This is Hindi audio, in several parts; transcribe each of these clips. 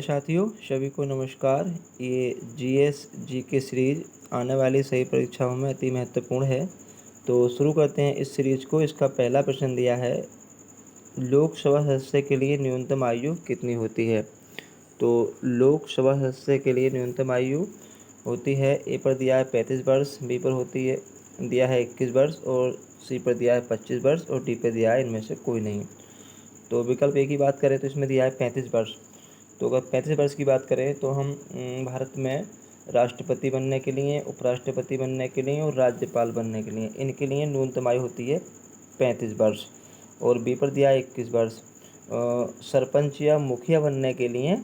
साथियों सभी को नमस्कार। ये जीएस जीके सीरीज आने वाली सही परीक्षाओं में अति महत्वपूर्ण है। तो शुरू करते हैं इस सीरीज को। इसका पहला प्रश्न दिया है, लोकसभा सदस्य के लिए न्यूनतम आयु कितनी होती है। तो लोकसभा सदस्य के लिए न्यूनतम आयु होती है, ए पर दिया है 35 वर्ष, बी पर होती है दिया है 21 वर्ष और सी पर दिया है 25 वर्ष और डी पर दिया है इनमें से कोई नहीं। तो विकल्प ए की बात करें तो इसमें दिया है 35 वर्ष। तो अगर 35 वर्ष की बात करें तो हम भारत में राष्ट्रपति बनने के लिए, उपराष्ट्रपति बनने के लिए और राज्यपाल बनने के लिए इनके लिए न्यूनतम आयु होती है 35 वर्ष। और बी पर दिया है 21 वर्ष। सरपंच या मुखिया बनने के लिए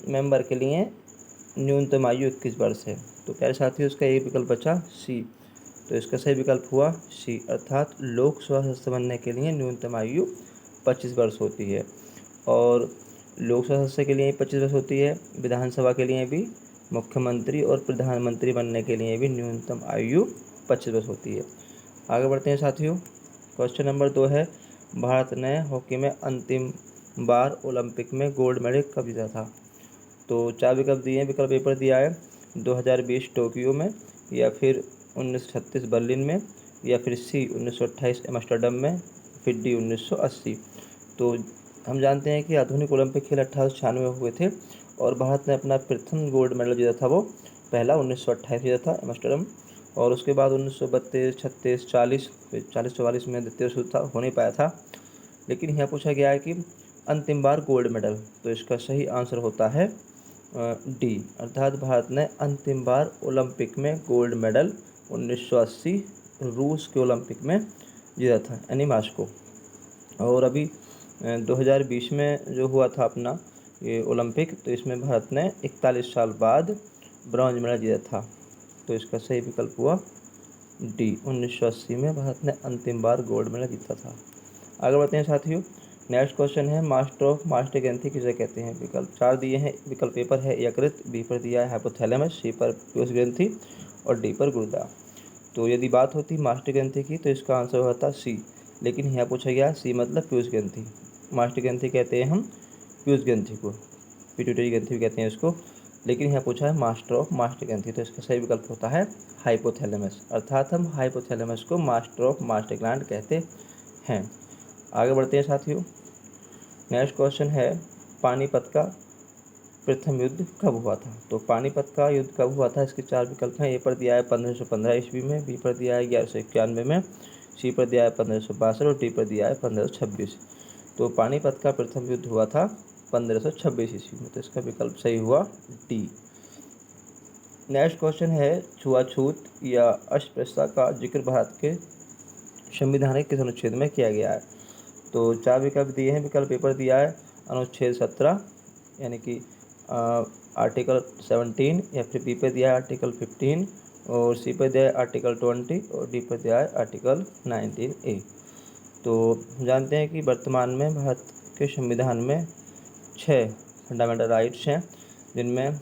मेंबर के लिए न्यूनतम आयु 21 वर्ष है। तो प्यारे साथियों, इसका एक विकल्प बचा सी। तो इसका सही विकल्प हुआ सी, अर्थात लोकसभा सदस्य बनने के लिए न्यूनतम आयु 25 वर्ष होती है। और लोकसभा सदस्य के लिए 25 वर्ष होती है, विधानसभा के लिए भी, मुख्यमंत्री और प्रधानमंत्री बनने के लिए भी न्यूनतम आयु 25 वर्ष होती है। आगे बढ़ते हैं साथियों। क्वेश्चन नंबर 2 है, भारत ने हॉकी में अंतिम बार ओलंपिक में गोल्ड मेडल कब जीता था। तो 4 विकल्प दिए हैं। विकल्प ए पर दिया है 2020 टोक्यो में, या फिर 1936 बर्लिन में, या फिर सी 1928 एम्स्टर्डम में, फिर डी 1980। तो हम जानते हैं कि आधुनिक ओलंपिक खेल 1896 में हुए थे और भारत ने अपना प्रथम गोल्ड मेडल जीता था, वो पहला 1928 जीता था एम्स्टर्डम। और उसके बाद 1932, 36, 40, फिर 40-44 में द्वितीय शुद्ध था, हो नहीं पाया था। लेकिन यहाँ पूछा गया है कि अंतिम बार गोल्ड मेडल, तो इसका सही आंसर होता है डी, अर्थात भारत ने अंतिम बार ओलंपिक में गोल्ड मेडल 1980 रूस के ओलंपिक में जीता था, यानी मास्को। और अभी 2020 में जो हुआ था अपना ये ओलंपिक, तो इसमें भारत ने 41 साल बाद ब्रॉन्ज मेडल जीता था। तो इसका सही विकल्प हुआ डी, 1980 में भारत ने अंतिम बार गोल्ड मेडल जीता था। आगे बढ़ते हैं साथियों। नेक्स्ट क्वेश्चन है, मास्टर ऑफ मास्टर ग्रंथि किसे कहते हैं। विकल्प 4 दिए हैं। विकल्प ए पर है यकृत, बी पर दिया है हाइपोथैलेमस, सी पर पीयूष ग्रंथि और डी पर गुर्दा। तो यदि बात होती मास्टर ग्रंथि की तो इसका आंसर होता सी, लेकिन यहाँ पूछा गया सी मतलब पीयूष ग्रंथि। मास्टर ग्रंथि कहते हैं हम पीयूष ग्रंथि को, पिट्यूटरी ग्रंथि भी कहते हैं इसको, लेकिन यहाँ पूछा है मास्टर ऑफ मास्टर ग्रंथि, तो इसका सही विकल्प होता है हाइपोथैलेमस, अर्थात हम हाइपोथैलेमस को मास्टर ऑफ मास्टर ग्लैंड कहते हैं। आगे बढ़ते हैं साथियों। नेक्स्ट क्वेश्चन है, पानीपत का प्रथम युद्ध कब हुआ था। तो पानीपत का युद्ध कब हुआ था, इसके 4 विकल्प हैं। ए पर दिया है 1515 ईस्वी में, बी पर दिया है 1191 में, सी पर दिया है 1562 और डी पर दिया है 1526। तो पानीपत का प्रथम युद्ध हुआ था 1526 ईस्वी में, तो इसका विकल्प सही हुआ डी। नेक्स्ट क्वेश्चन है, छुआछूत या अस्पृश्यता का जिक्र भारत के संविधान के किस अनुच्छेद में किया गया है। तो 4 विकल्प दिए हैं। विकल्प ए पर दिया है अनुच्छेद 17 यानी कि आर्टिकल 17, या फिर बी पर दिया है आर्टिकल 15 और सी पर दिया है आर्टिकल 20 और डी पर दिया है आर्टिकल 19A। तो जानते हैं कि वर्तमान में भारत के संविधान में 6 फंडामेंटल राइट्स हैं, जिनमें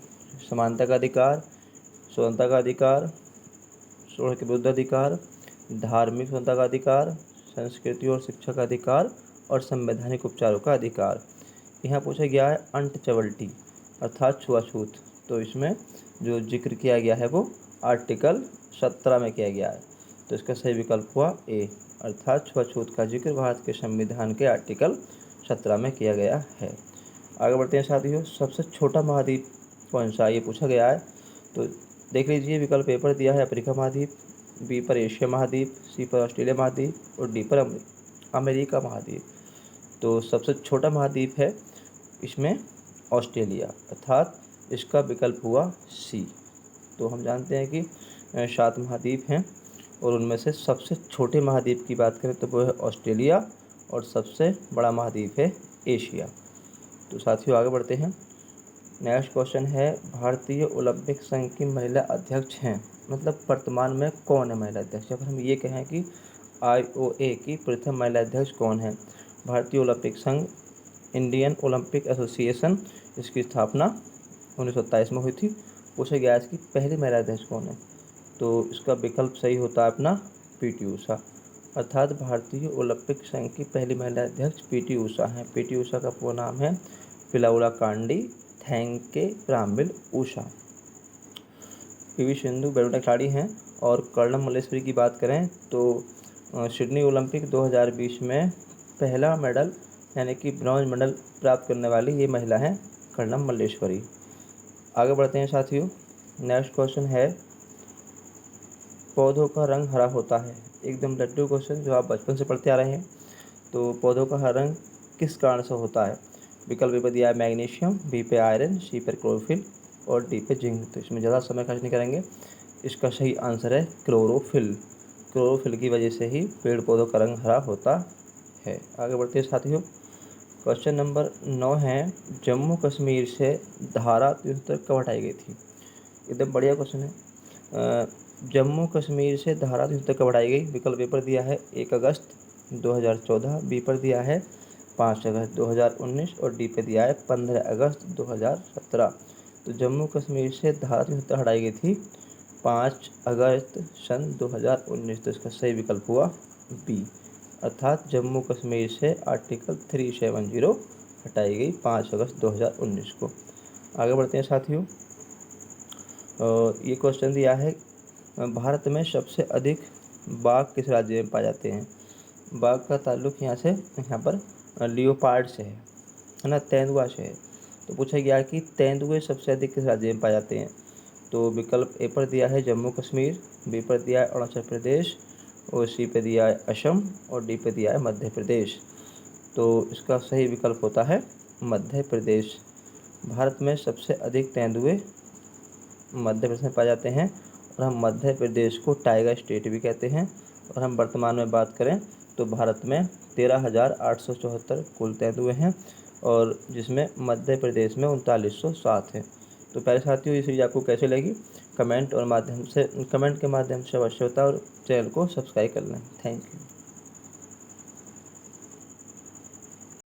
समानता का अधिकार, स्वतंत्रता का अधिकार, शोषण के विरुद्ध अधिकार, धार्मिक स्वतंत्रता का अधिकार, संस्कृति और शिक्षा का अधिकार और संवैधानिक उपचारों का अधिकार। यहाँ पूछा गया है अनटचेबिलिटी अर्थात छुआछूत, तो इसमें जो जिक्र किया गया है वो आर्टिकल 17 में किया गया है, तो इसका सही विकल्प हुआ ए, अर्थात छुआछूत का जिक्र भारत के संविधान के आर्टिकल 17 में किया गया है। आगे बढ़ते हैं साथियों। सबसे छोटा महाद्वीप कौन सा, ये पूछा गया है। तो देख लीजिए, विकल्प ए पर दिया है अफ्रीका महाद्वीप, बी पर एशिया महाद्वीप, सी पर ऑस्ट्रेलिया महाद्वीप और डी पर अमेरिका महाद्वीप। तो सबसे छोटा महाद्वीप है इसमें ऑस्ट्रेलिया, अर्थात इसका विकल्प हुआ सी। तो हम जानते हैं कि 7 महाद्वीप हैं और उनमें से सबसे छोटे महाद्वीप की बात करें तो वो है ऑस्ट्रेलिया और सबसे बड़ा महाद्वीप है एशिया। तो साथियों आगे बढ़ते हैं। नेक्स्ट क्वेश्चन है, भारतीय ओलंपिक संघ की महिला अध्यक्ष हैं, मतलब वर्तमान में कौन है महिला अध्यक्ष। अगर हम ये कहें कि IOA की प्रथम महिला अध्यक्ष कौन है। भारतीय ओलंपिक संघ, इंडियन ओलंपिक एसोसिएशन, इसकी स्थापना 1927 में हुई थी। पूछा गया इसकी पहली महिला अध्यक्ष कौन है, तो इसका विकल्प सही होता है अपना PT ऊषा, अर्थात भारतीय ओलंपिक संघ की पहली महिला अध्यक्ष PT ऊषा हैं। PT ऊषा का पूरा नाम है पिलाउला कांडी थैंके प्रामिल उषा। पीवी सिंधु बैडमिंटन खिलाड़ी हैं। और कर्णम मल्लेश्वरी की बात करें तो सिडनी ओलंपिक 2020 में पहला मेडल यानी कि ब्रॉन्ज मेडल प्राप्त करने वाली ये महिला हैं कर्णम मल्लेश्वरी। आगे बढ़ते हैं साथियों। नेक्स्ट क्वेश्चन है, पौधों का रंग हरा होता है। एकदम लड्डू क्वेश्चन जो आप बचपन से पढ़ते आ रहे हैं। तो पौधों का हरा रंग किस कारण से होता है? विकल्प ए पर दिया है मैग्नीशियम, बी पे आयरन, सी पर क्लोरोफिल और डी पे जिंक। तो इसमें ज़्यादा समय खर्च नहीं करेंगे। इसका सही आंसर है क्लोरोफिल। क्लोरोफिल की वजह से ही पेड़ पौधों का रंग हरा होता है। आगे बढ़ते हैं साथियों। क्वेश्चन नंबर 9 है, जम्मू कश्मीर से धारा 370 कब हटाई गई थी? एकदम बढ़िया क्वेश्चन है। जम्मू कश्मीर से धारा 370 कब हटाई गई? विकल्प ए पर दिया है 1 अगस्त 2014, बी पर दिया है 5 अगस्त 2019 और डी पे दिया है 15 अगस्त 2017। तो जम्मू कश्मीर से धारा 370 हटाई गई थी 5 अगस्त सन 2019। तो इसका सही विकल्प हुआ बी, अर्थात जम्मू कश्मीर से आर्टिकल 370 हटाई गई 5 अगस्त 2019 को। आगे बढ़ते हैं साथियों। ये क्वेश्चन दिया है, भारत में सबसे अधिक बाघ किस राज्य में पाए जाते हैं? बाघ का ताल्लुक यहाँ पर लियोपार्ड से है ना, तेंदुआ से है। तो पूछा गया कि तेंदुए सबसे अधिक किस राज्य में पाए जाते हैं? तो विकल्प ए पर दिया है जम्मू कश्मीर, बी पर दिया है अरुणाचल प्रदेश और सी पे दिया है असम और डी पे दिया है मध्य प्रदेश। तो इसका सही विकल्प होता है मध्य प्रदेश। भारत में सबसे अधिक तेंदुए मध्य प्रदेश में पाए जाते हैं और हम मध्य प्रदेश को टाइगर स्टेट भी कहते हैं। और हम वर्तमान में बात करें तो भारत में 13,874 कुल तेंदुए हैं और जिसमें मध्य प्रदेश में 3907 हैं। तो पहले साथियों ये सीरीज आपको कैसे लगी कमेंट के माध्यम से अवश्य बताएं और चैनल को सब्सक्राइब कर लें। Thank you.